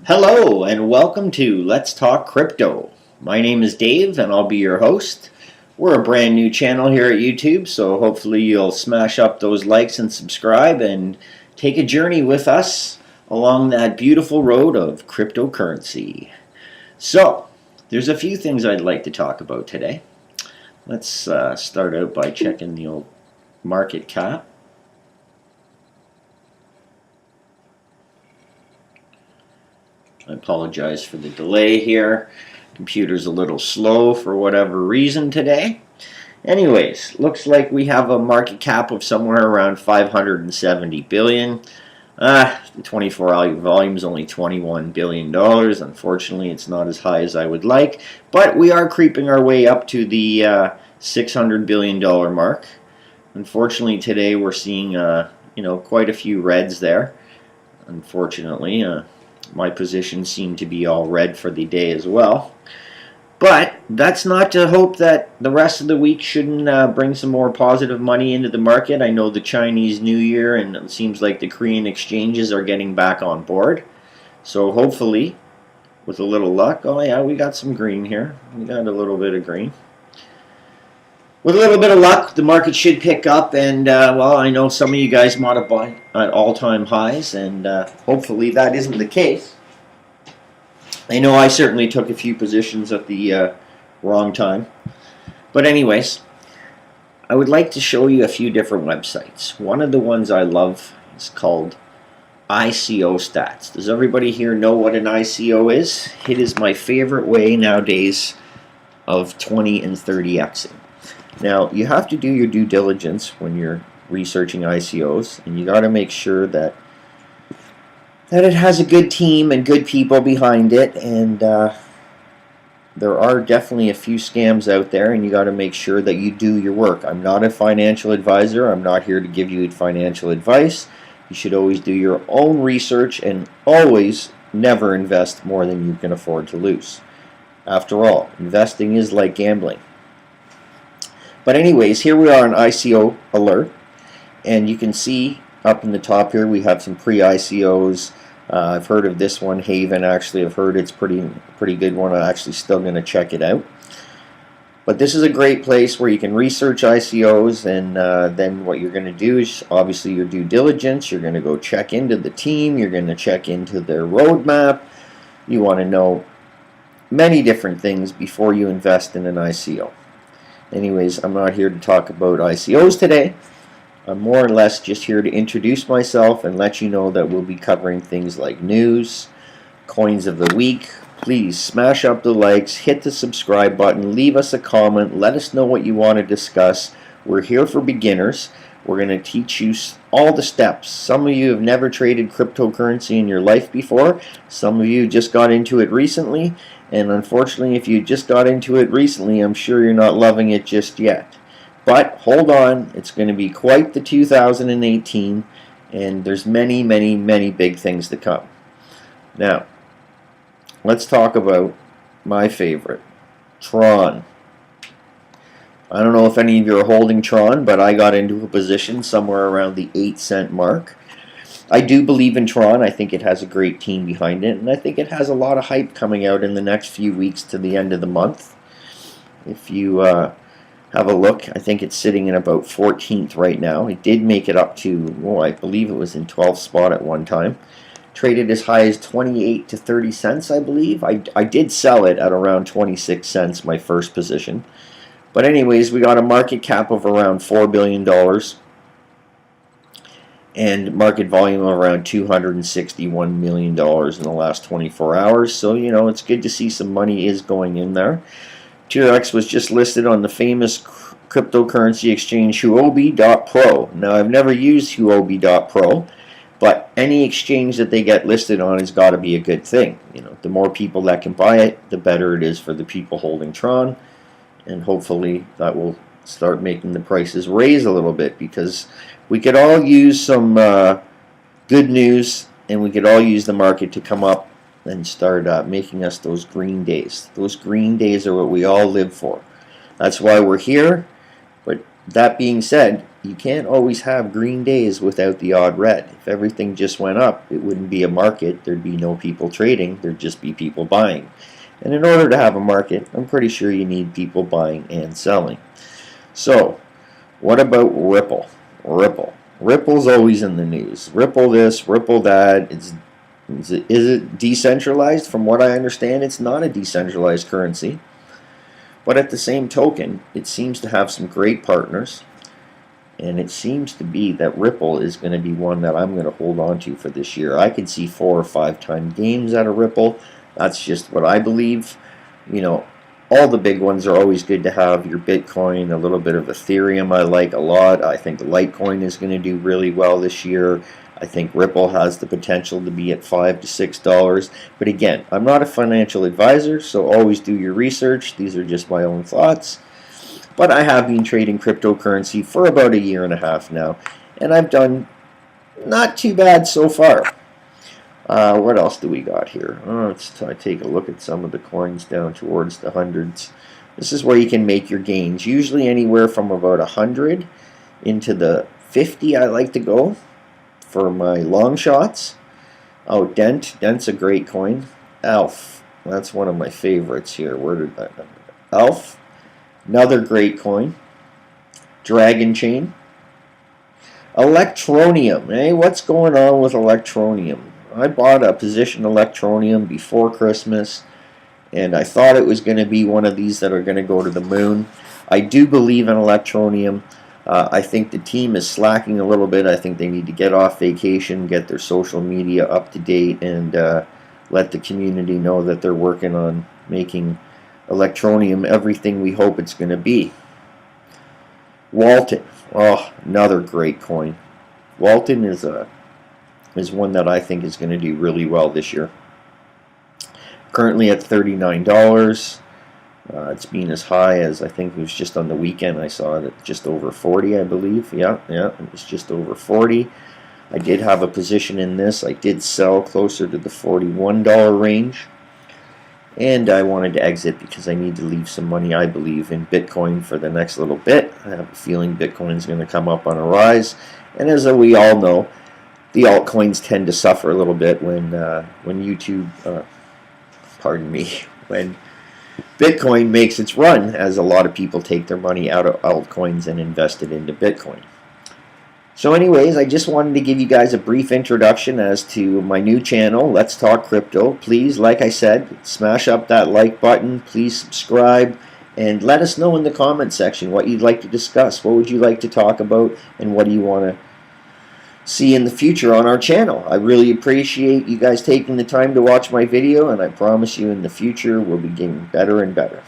Hello and welcome to Let's Talk Crypto. My name is Dave and I'll be your host. We're a brand new channel here at YouTube, so hopefully you'll smash up those likes and subscribe and take a journey with us along that beautiful road of cryptocurrency. So, there's a few things I'd like to talk about today. Let's start out by checking the old market cap. I apologize for the delay here. Computer's a little slow for whatever reason today. Anyways, looks like we have a market cap of somewhere around 570 billion. The 24-hour volume is only $21 billion. Unfortunately, it's not as high as I would like, but we are creeping our way up to the $600 billion mark. Unfortunately, today we're seeing quite a few reds there. Unfortunately, my positions seem to be all red for the day as well. But that's not to hope that the rest of the week shouldn't bring some more positive money into the market. I know the Chinese New Year and it seems like the Korean exchanges are getting back on board. So hopefully, with a little luck, oh yeah, we got some green here. We got a little bit of green. With a little bit of luck, the market should pick up, and well, I know some of you guys might have bought at all-time highs, and hopefully that isn't the case. I know I certainly took a few positions at the wrong time. But anyways, I would like to show you a few different websites. One of the ones I love is called ICO Stats. Does everybody here know what an ICO is? It is my favorite way nowadays of 20 and 30xing. Now, you have to do your due diligence when you're researching ICOs, and you got to make sure that it has a good team and good people behind it, and there are definitely a few scams out there, and you got to make sure that you do your work. I'm not a financial advisor. I'm not here to give you financial advice. You should always do your own research and always never invest more than you can afford to lose. After all, investing is like gambling. But anyways, here we are on ICO Alert, and you can see up in the top here we have some pre-ICOs. I've heard of this one, Haven. Actually, I've heard it's pretty good one. I'm actually still going to check it out. But this is a great place where you can research ICOs, and then what you're going to do is obviously your due diligence. You're going to go check into the team. You're going to check into their roadmap. You want to know many different things before you invest in an ICO. Anyways, I'm not here to talk about ICOs today. I'm more or less just here to introduce myself and let you know that we'll be covering things like news, coins of the week. Please smash up the likes, hit the subscribe button, leave us a comment, let us know what you want to discuss. We're here for beginners. We're going to teach you all the steps. Some of you have never traded cryptocurrency in your life before. Some of you just got into it recently. And unfortunately, if you just got into it recently, I'm sure you're not loving it just yet. But hold on, it's going to be quite the 2018, and there's many, many, many big things to come. Now, let's talk about my favorite, Tron. I don't know if any of you are holding Tron, but I got into a position somewhere around the 8-cent mark. I do believe in Tron. I think it has a great team behind it, and I think it has a lot of hype coming out in the next few weeks to the end of the month. If you have a look, I think it's sitting in about 14th right now. It did make it up to, I believe it was in 12th spot at one time. Traded as high as 28 to 30 cents, I believe. I did sell it at around 26 cents, my first position. But anyways, we got a market cap of around $4 billion. And market volume of around $261 million in the last 24 hours. So, it's good to see some money is going in there. 2X was just listed on the famous cryptocurrency exchange Huobi.pro. Now, I've never used Huobi.pro, but any exchange that they get listed on has got to be a good thing. The more people that can buy it, the better it is for the people holding Tron. And hopefully that will start making the prices raise a little bit, because we could all use some good news, and we could all use the market to come up and start making us those green days. Those green days are what we all live for. That's why we're here. But that being said, you can't always have green days without the odd red. If everything just went up, it wouldn't be a market. There'd be no people trading. There'd just be people buying. And in order to have a market, I'm pretty sure you need people buying and selling. So, what about Ripple? Ripple's always in the news. Ripple this, Ripple that. Is it decentralized? From what I understand, it's not a decentralized currency. But at the same token, it seems to have some great partners. And it seems to be that Ripple is going to be one that I'm going to hold on to for this year. I could see 4 or 5 time gains out of Ripple. That's just what I believe. You know, all the big ones are always good to have. Your Bitcoin, a little bit of Ethereum I like a lot. I think Litecoin is going to do really well this year. I think Ripple has the potential to be at $5 to $6. But again, I'm not a financial advisor, so always do your research. These are just my own thoughts. But I have been trading cryptocurrency for about 1.5 years now, and I've done not too bad so far. What else do we got here? Let's take a look at some of the coins down towards the hundreds. This is where you can make your gains. Usually anywhere from about 100 into the 50 I like to go for my long shots. Oh, Dent's a great coin. Elf, that's one of my favorites here. Where did that go? Elf, another great coin. Dragon Chain. Electroneum. Hey, what's going on with Electroneum? I bought a position Electroneum before Christmas, and I thought it was going to be one of these that are going to go to the moon. I do believe in Electroneum. I think the team is slacking a little bit. I think they need to get off vacation, get their social media up to date, and let the community know that they're working on making Electroneum everything we hope it's going to be. Walton. Oh, another great coin. Walton is one that I think is going to do really well this year. Currently at $39. It's been as high as, I think it was just on the weekend, I saw it at just over 40, I believe. Yeah, it was just over 40. I did have a position in this. I did sell closer to the $41 range. And I wanted to exit because I need to leave some money, I believe, in Bitcoin for the next little bit. I have a feeling Bitcoin is going to come up on a rise. And as we all know, the altcoins tend to suffer a little bit when YouTube, when Bitcoin makes its run, as a lot of people take their money out of altcoins and invest it into Bitcoin. So anyways, I just wanted to give you guys a brief introduction as to my new channel, Let's Talk Crypto. Please, like I said, smash up that like button. Please subscribe. And let us know in the comment section what you'd like to discuss. What would you like to talk about? And what do you want to see in the future on our channel? I really appreciate you guys taking the time to watch my video. And I promise you in the future we'll be getting better and better.